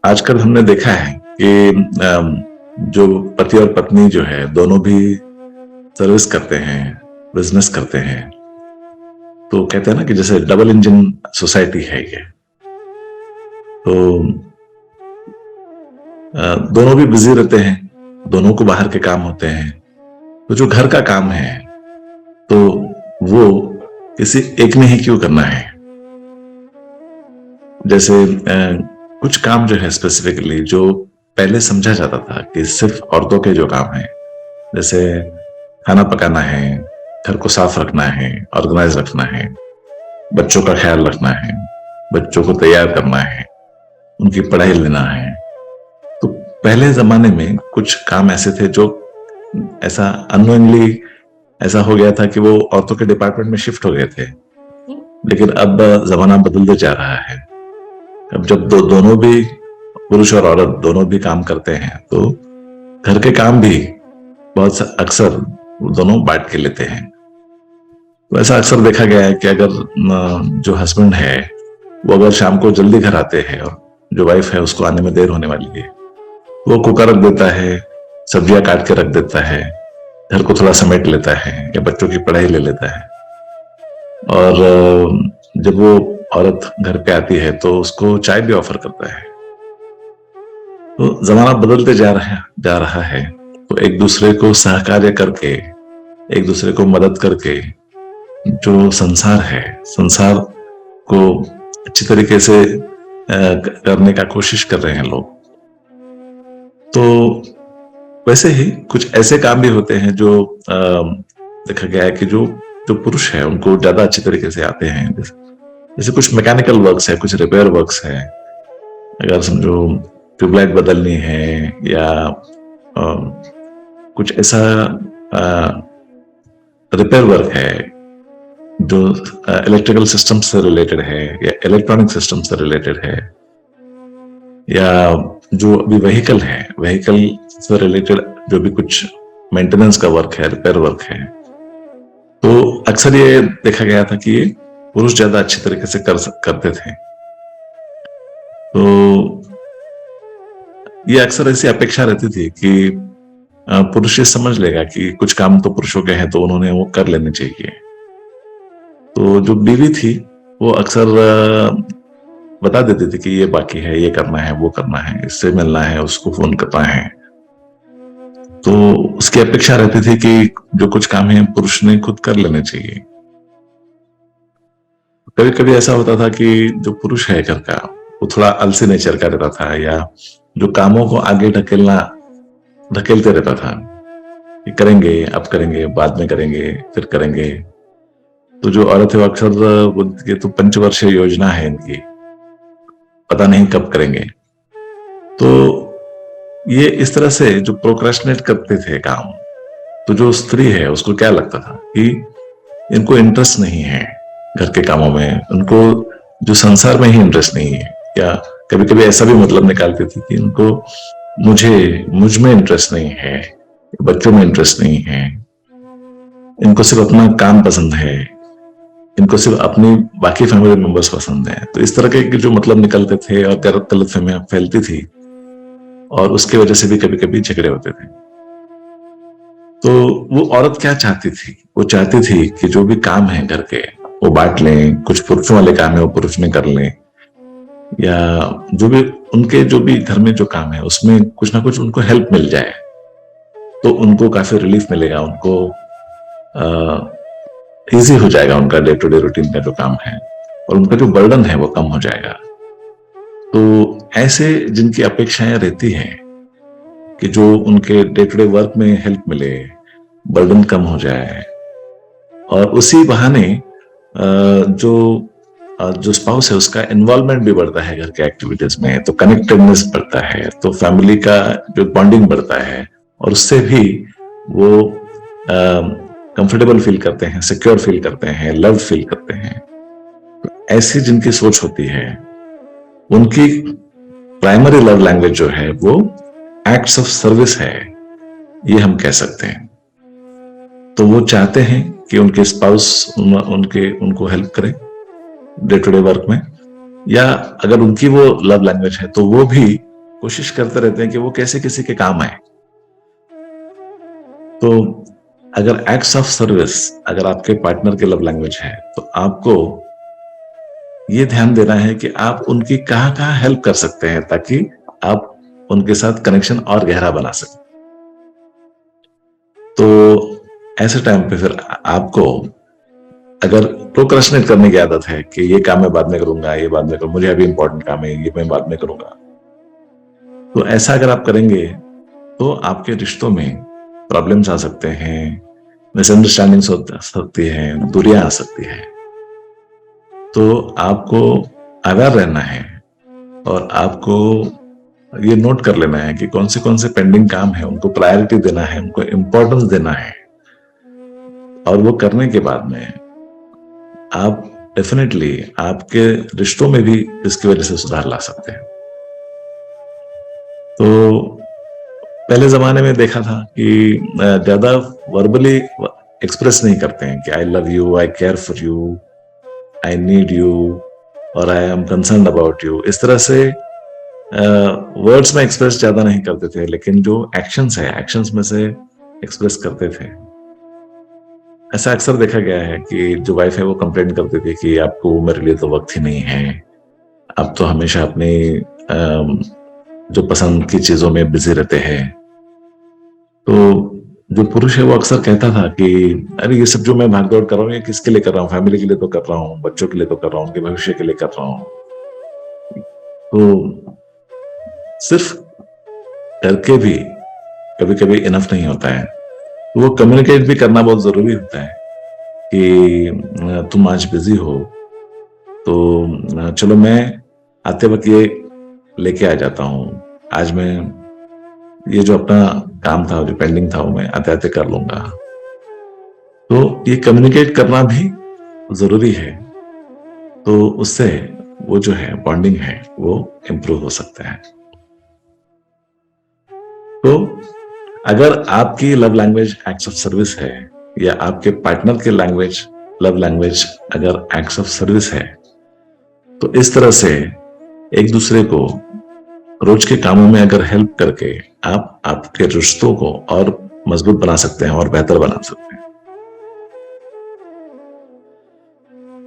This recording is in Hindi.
आजकल हमने देखा है कि जो पति और पत्नी जो है दोनों भी सर्विस करते हैं, बिजनेस करते हैं। तो कहते हैं ना कि जैसे डबल इंजन सोसाइटी है ये। तो दोनों भी बिजी रहते हैं, दोनों को बाहर के काम होते हैं। तो जो घर का काम है तो वो किसी एक ने ही क्यों करना है। जैसे कुछ काम जो है स्पेसिफिकली जो पहले समझा जाता था कि सिर्फ औरतों के जो काम है, जैसे खाना पकाना है, घर को साफ रखना है, ऑर्गेनाइज रखना है, बच्चों का ख्याल रखना है, बच्चों को तैयार करना है, उनकी पढ़ाई लेना है। तो पहले जमाने में कुछ काम ऐसे थे जो ऐसा अननोइंगली ऐसा हो गया था कि वो औरतों के डिपार्टमेंट में शिफ्ट हो गए थे। लेकिन अब जमाना बदलते जा रहा है। अब जब दोनों भी पुरुष और औरत दोनों भी काम करते हैं तो घर के काम भी बहुत अक्सर दोनों बांट के लेते हैं। तो ऐसा अक्सर देखा गया है कि अगर जो हस्बैंड है वो अगर शाम को जल्दी घर आते हैं और जो वाइफ है उसको आने में देर होने वाली है, वो कुकर रख देता है, सब्जियां काट के रख देता है, घर को थोड़ा समेट लेता है या बच्चों की पढ़ाई ले लेता है। और जब वो औरत घर पे आती है तो उसको चाय भी ऑफर करता है। तो जमाना बदलते जा रहा है। तो एक दूसरे को सहकार्य करके, एक दूसरे को मदद करके जो संसार है, संसार को अच्छी तरीके से करने का कोशिश कर रहे हैं लोग। तो वैसे ही कुछ ऐसे काम भी होते हैं जो देखा गया है कि जो जो पुरुष है उनको ज्यादा अच्छी तरीके से आते हैं। जैसे कुछ मैकेनिकल वर्क्स है, कुछ रिपेयर वर्क्स है। अगर समझो ट्यूबलाइट बदलनी है या कुछ ऐसा रिपेयर वर्क है जो इलेक्ट्रिकल सिस्टम से रिलेटेड है या इलेक्ट्रॉनिक सिस्टम से रिलेटेड है, या जो अभी व्हीकल है, व्हीकल से रिलेटेड जो भी कुछ मेंटेनेंस का वर्क है, रिपेयर वर्क है, तो अक्सर ये देखा गया था कि ये पुरुष ज्यादा अच्छी तरीके से करते थे। तो ये अक्सर ऐसी अपेक्षा रहती थी कि पुरुष ये समझ लेगा कि कुछ काम तो पुरुषों के हैं तो उन्होंने वो कर लेने चाहिए। तो जो बीवी थी वो अक्सर बता देती थी कि ये बाकी है, ये करना है, वो करना है, इससे मिलना है, उसको फोन करना है। तो उसकी अपेक्षा रहती थी कि जो कुछ काम है पुरुष ने खुद कर लेने चाहिए। कभी कभी ऐसा होता था कि जो पुरुष है घर का वो थोड़ा आलसी नेचर का रहता था, या जो कामों को आगे ढकेलते रहता था कि करेंगे, अब करेंगे, बाद में करेंगे, फिर करेंगे। तो जो औरत है वो अक्सर ये तो पंचवर्षीय योजना है इनकी, पता नहीं कब करेंगे। तो ये इस तरह से जो प्रोक्रेस्टिनेट करते थे काम, तो जो स्त्री है उसको क्या लगता था कि इनको इंटरेस्ट नहीं है घर के कामों में, उनको जो संसार में ही इंटरेस्ट नहीं है। या कभी कभी ऐसा भी मतलब निकालती थी कि इनको मुझ में इंटरेस्ट नहीं है, बच्चों में इंटरेस्ट नहीं है, इनको सिर्फ अपना काम पसंद है, इनको सिर्फ अपनी बाकी फैमिली मेंबर्स पसंद है। तो इस तरह के जो मतलब निकलते थे और गलतफहमियां फैलती थी, और उसकी वजह से भी कभी कभी झगड़े होते थे। तो वो औरत क्या चाहती थी? वो चाहती थी कि जो भी काम है घर के वो बांट लें, कुछ पुरुषों वाले काम है वो पुरुष में कर लें, या जो भी उनके जो भी घर में जो काम है उसमें कुछ ना कुछ उनको हेल्प मिल जाए तो उनको काफी रिलीफ मिलेगा, उनको इजी हो जाएगा उनका डे टू डे रूटीन का जो काम है, और उनका जो बर्डन है वो कम हो जाएगा। तो ऐसे जिनकी अपेक्षाएं रहती हैं कि जो उनके डे टू डे वर्क में हेल्प मिले, बर्डन कम हो जाए, और उसी बहाने जो स्पाउस है उसका इन्वॉल्वमेंट भी बढ़ता है घर के एक्टिविटीज में, तो कनेक्टेडनेस बढ़ता है, तो फैमिली का जो बॉन्डिंग बढ़ता है, और उससे भी वो कंफर्टेबल फील करते हैं, सिक्योर फील करते हैं, लव फील करते हैं। तो ऐसी जिनकी सोच होती है उनकी प्राइमरी लव लैंग्वेज जो है वो एक्ट्स ऑफ सर्विस है, ये हम कह सकते हैं। तो वो चाहते हैं कि उनके स्पाउस उनको हेल्प करें डे टू डे वर्क में, या अगर उनकी वो लव लैंग्वेज है तो वो भी कोशिश करते रहते हैं कि वो कैसे किसी के काम आए। तो अगर एक्ट्स ऑफ सर्विस अगर आपके पार्टनर की लव लैंग्वेज है, तो आपको ये ध्यान देना है कि आप उनकी कहाँ कहाँ हेल्प कर सकते हैं, ताकि आप उनके साथ कनेक्शन और गहरा बना सकें। तो ऐसे टाइम पे फिर आपको, अगर प्रोक्रेस्टिनेट करने की आदत है कि ये काम मैं बाद में करूंगा, ये बाद में करूंगा, मुझे अभी इंपॉर्टेंट काम है, ये मैं बाद में करूंगा, तो ऐसा अगर आप करेंगे तो आपके रिश्तों में प्रॉब्लम्स आ सकते हैं, मिसअंडरस्टैंडिंग्स हो सकती हैं, दूरियां आ सकती हैं। तो आपको अवेयर रहना है और आपको ये नोट कर लेना है कि कौन से पेंडिंग काम है, उनको प्रायोरिटी देना है, उनको इम्पोर्टेंस देना है। और वो करने के बाद में आप डेफिनेटली आपके रिश्तों में भी इसकी वजह से सुधार ला सकते हैं। तो पहले जमाने में देखा था कि ज्यादा वर्बली एक्सप्रेस नहीं करते हैं कि I love you, I care for you, I need you, और I am concern about you. इस तरह से वर्ड्स में एक्सप्रेस ज्यादा नहीं करते थे, लेकिन जो एक्शंस है, एक्शंस में से एक्सप्रेस करते थे। ऐसा अक्सर देखा गया है कि जो वाइफ है वो कंप्लेन करती थी कि आपको मेरे लिए तो वक्त ही नहीं है, आप तो हमेशा अपनी जो पसंद की चीजों में बिजी रहते हैं। तो जो पुरुष है वो अक्सर कहता था कि अरे ये सब जो मैं भागदौड़ कर रहा हूँ, ये किसके लिए कर रहा हूँ, फैमिली के लिए तो कर रहा हूँ, बच्चों के लिए तो कर रहा हूँ, उनके भविष्य के लिए कर रहा हूँ। तो सिर्फ करके भी कभी कभी इनफ नहीं होता है, तो वो कम्युनिकेट भी करना बहुत जरूरी होता है कि तुम आज बिजी हो, तो चलो मैं आते वक्त ये लेके आ जाता हूँ, आज मैं ये जो अपना काम था, जो पेंडिंग था, वो मैं आते आते कर लूंगा। तो ये कम्युनिकेट करना भी जरूरी है, तो उससे वो जो है बॉन्डिंग है वो इम्प्रूव हो सकता है। तो अगर आपकी love language acts of service है, या आपके पार्टनर की लव लैंग्वेज अगर एक्ट्स ऑफ सर्विस है, तो इस तरह से एक दूसरे को रोज के कामों में अगर हेल्प करके आप आपके रिश्तों को और मजबूत बना सकते हैं और बेहतर बना सकते हैं।